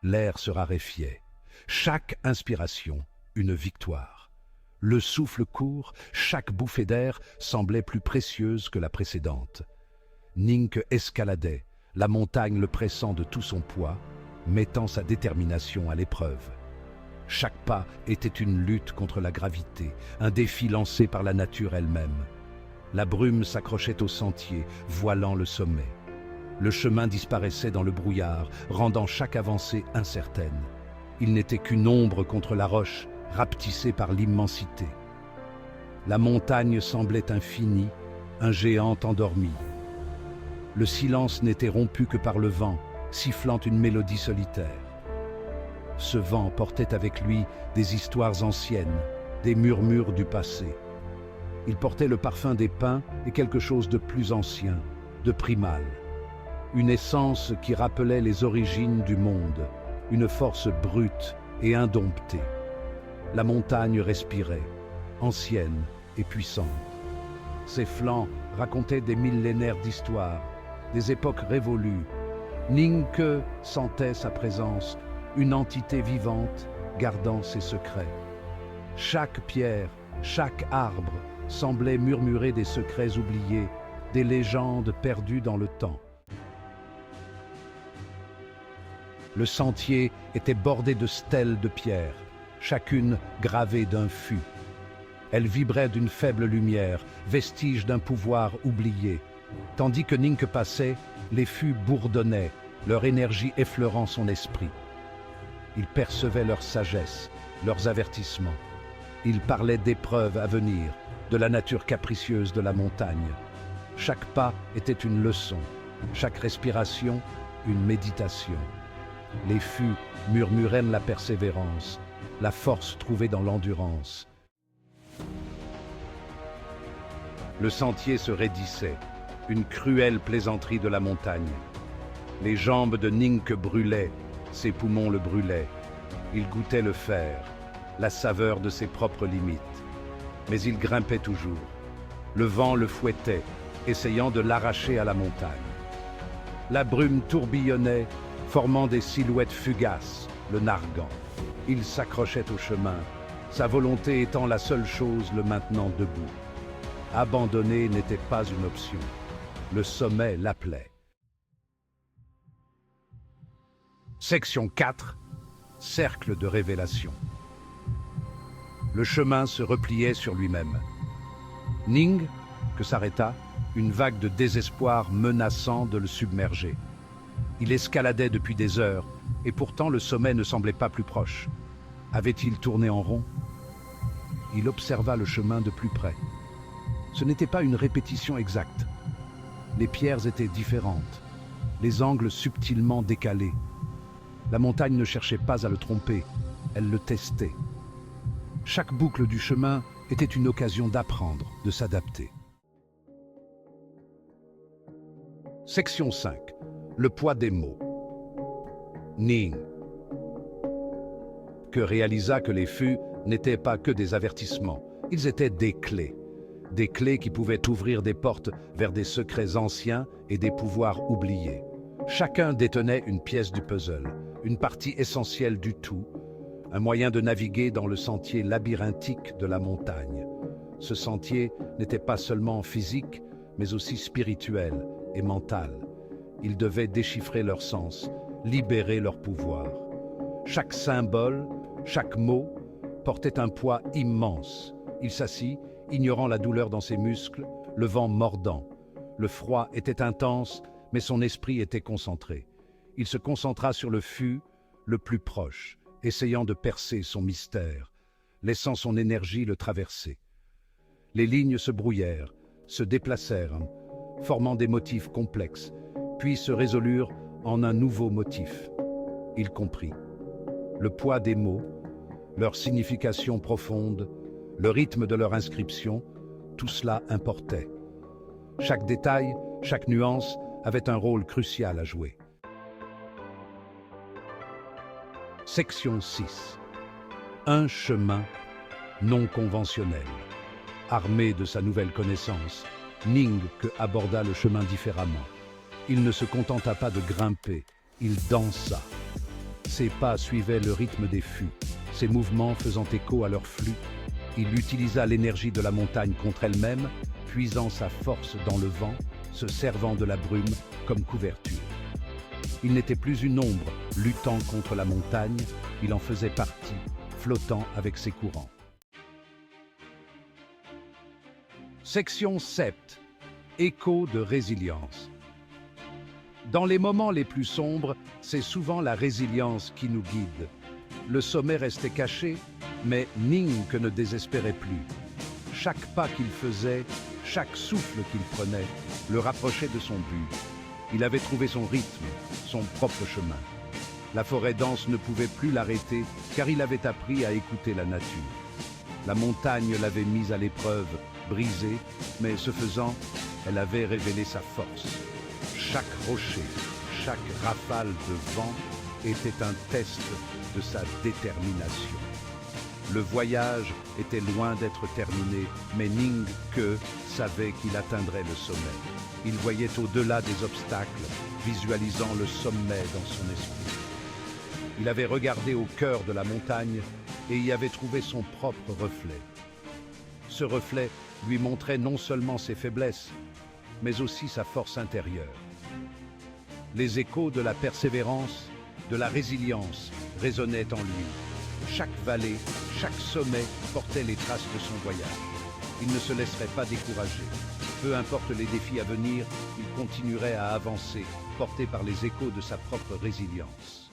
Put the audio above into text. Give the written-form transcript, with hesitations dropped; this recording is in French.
L'air se raréfiait. Chaque inspiration, une victoire. Le souffle court, chaque bouffée d'air semblait plus précieuse que la précédente. Ning escaladait, la montagne le pressant de tout son poids, mettant sa détermination à l'épreuve. Chaque pas était une lutte contre la gravité, un défi lancé par la nature elle-même. La brume s'accrochait au sentier, voilant le sommet. Le chemin disparaissait dans le brouillard, rendant chaque avancée incertaine. Il n'était qu'une ombre contre la roche, rapetissée par l'immensité. La montagne semblait infinie, un géant endormi. Le silence n'était rompu que par le vent, sifflant une mélodie solitaire. Ce vent portait avec lui des histoires anciennes, des murmures du passé. Il portait le parfum des pins et quelque chose de plus ancien, de primal. Une essence qui rappelait les origines du monde, une force brute et indomptée. La montagne respirait, ancienne et puissante. Ses flancs racontaient des millénaires d'histoire, des époques révolues. Ningke sentait sa présence, une entité vivante gardant ses secrets. Chaque pierre, chaque arbre semblait murmurer des secrets oubliés, des légendes perdues dans le temps. Le sentier était bordé de stèles de pierre, chacune gravée d'un fût. Elles vibraient d'une faible lumière, vestige d'un pouvoir oublié. Tandis que Ningke passait, les fûts bourdonnaient, leur énergie effleurant son esprit. Il percevait leur sagesse, leurs avertissements. Il parlait d'épreuves à venir, de la nature capricieuse de la montagne. Chaque pas était une leçon, chaque respiration une méditation. Les fûts murmuraient la persévérance, la force trouvée dans l'endurance. Le sentier se raidissait, une cruelle plaisanterie de la montagne. Les jambes de Ningke brûlaient, ses poumons le brûlaient. Il goûtait le fer, la saveur de ses propres limites. Mais il grimpait toujours. Le vent le fouettait, essayant de l'arracher à la montagne. La brume tourbillonnait, formant des silhouettes fugaces, le narguant. Il s'accrochait au chemin, sa volonté étant la seule chose le maintenant debout. Abandonner n'était pas une option. Le sommet l'appelait. Section 4. Cercle de révélation. Le chemin se repliait sur lui-même. Ning, que s'arrêta, une vague de désespoir menaçant de le submerger. Il escaladait depuis des heures, et pourtant le sommet ne semblait pas plus proche. Avait-il tourné en rond? Il observa le chemin de plus près. Ce n'était pas une répétition exacte. Les pierres étaient différentes, les angles subtilement décalés. La montagne ne cherchait pas à le tromper, elle le testait. Chaque boucle du chemin était une occasion d'apprendre, de s'adapter. Section 5. Le poids des mots. Ning, que réalisa que les fûts n'étaient pas que des avertissements, ils étaient des clés qui pouvaient ouvrir des portes vers des secrets anciens et des pouvoirs oubliés. Chacun détenait une pièce du puzzle, une partie essentielle du tout, un moyen de naviguer dans le sentier labyrinthique de la montagne. Ce sentier n'était pas seulement physique, mais aussi spirituel et mental. Ils devaient déchiffrer leur sens, libérer leur pouvoir. Chaque symbole, chaque mot, portait un poids immense. Il s'assit, ignorant la douleur dans ses muscles, le vent mordant. Le froid était intense, mais son esprit était concentré. Il se concentra sur le fût le plus proche, essayant de percer son mystère, laissant son énergie le traverser. Les lignes se brouillèrent, se déplacèrent, formant des motifs complexes, puis se résolurent en un nouveau motif. Il comprit. Le poids des mots, leur signification profonde, le rythme de leur inscription, tout cela importait. Chaque détail, chaque nuance avait un rôle crucial à jouer. Section 6. Un chemin non conventionnel. Armé de sa nouvelle connaissance, Ningke aborda le chemin différemment. Il ne se contenta pas de grimper, il dansa. Ses pas suivaient le rythme des fûts, ses mouvements faisant écho à leur flux. Il utilisa l'énergie de la montagne contre elle-même, puisant sa force dans le vent, se servant de la brume comme couverture. Il n'était plus une ombre luttant contre la montagne, il en faisait partie, flottant avec ses courants. Section 7. Écho de résilience. Dans les moments les plus sombres, c'est souvent la résilience qui nous guide. Le sommet restait caché, mais Ning ne désespérait plus. Chaque pas qu'il faisait, chaque souffle qu'il prenait, le rapprochait de son but. Il avait trouvé son rythme, son propre chemin. La forêt dense ne pouvait plus l'arrêter, car il avait appris à écouter la nature. La montagne l'avait mise à l'épreuve, brisée, mais ce faisant, elle avait révélé sa force. Chaque rocher, chaque rafale de vent était un test de sa détermination. Le voyage était loin d'être terminé, mais Ning Ke savait qu'il atteindrait le sommet. Il voyait au-delà des obstacles, visualisant le sommet dans son esprit. Il avait regardé au cœur de la montagne et y avait trouvé son propre reflet. Ce reflet lui montrait non seulement ses faiblesses, mais aussi sa force intérieure. Les échos de la persévérance, de la résilience résonnaient en lui. Chaque vallée, chaque sommet portait les traces de son voyage. Il ne se laisserait pas décourager. Peu importe les défis à venir, il continuerait à avancer, porté par les échos de sa propre résilience.